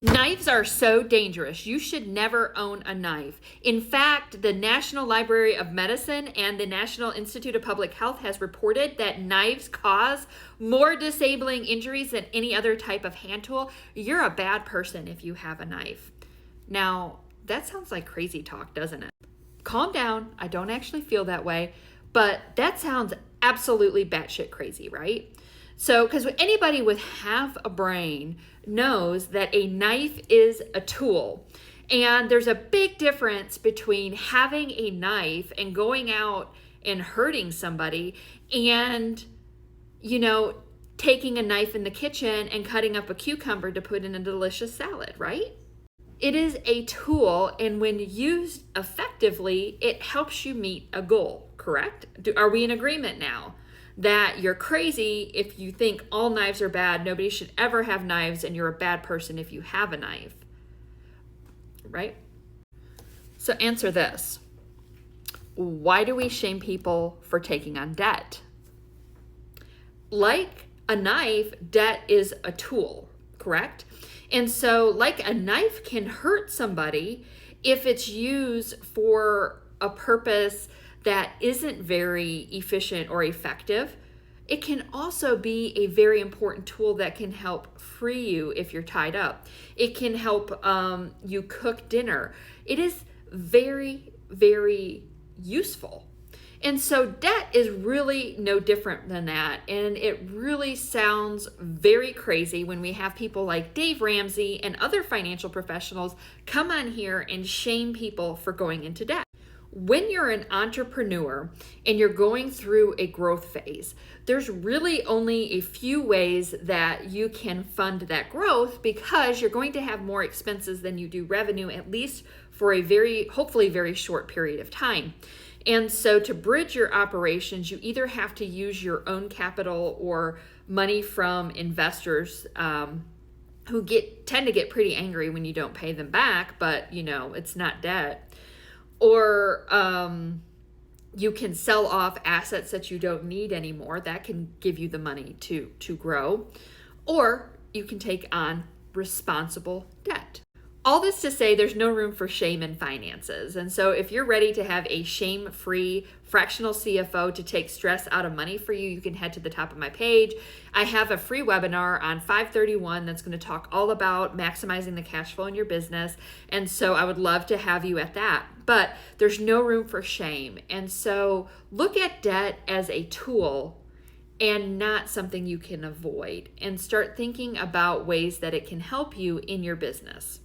Knives are so dangerous. You should never own a knife. In fact, the National Library of Medicine and the National Institute of Public Health has reported that knives cause more disabling injuries than any other type of hand tool. You're a bad person if you have a knife. Now, that sounds like crazy talk, doesn't it? Calm down. I don't actually feel that way, but that sounds absolutely batshit crazy, right? So, because anybody with half a brain knows that a knife is a tool. And there's a big difference between having a knife and going out and hurting somebody and, taking a knife in the kitchen and cutting up a cucumber to put in a delicious salad, right? It is a tool, and when used effectively, it helps you meet a goal, correct? Are we in agreement now that you're crazy if you think all knives are bad, nobody should ever have knives, and you're a bad person if you have a knife, right? So answer this. Why do we shame people for taking on debt? Like a knife, debt is a tool, correct? And so, like a knife can hurt somebody if it's used for a purpose that isn't very efficient or effective. It can also be a very important tool that can help free you if you're tied up. It can help you cook dinner. It is very, very useful. And so debt is really no different than that. And it really sounds very crazy when we have people like Dave Ramsey and other financial professionals come on here and shame people for going into debt. When you're an entrepreneur and you're going through a growth phase, there's really only a few ways that you can fund that growth, because you're going to have more expenses than you do revenue, at least for a hopefully very short period of time. And so to bridge your operations, you either have to use your own capital or money from investors who tend to get pretty angry when you don't pay them back, but it's not debt. Or you can sell off assets that you don't need anymore. That can give you the money to grow. Or you can take on responsible debt. All this to say, there's no room for shame in finances. And so if you're ready to have a shame-free fractional CFO to take stress out of money for you, you can head to the top of my page. I have a free webinar on 5/31 that's going to talk all about maximizing the cash flow in your business. And so I would love to have you at that. But there's no room for shame. And so look at debt as a tool and not something you can avoid, and start thinking about ways that it can help you in your business.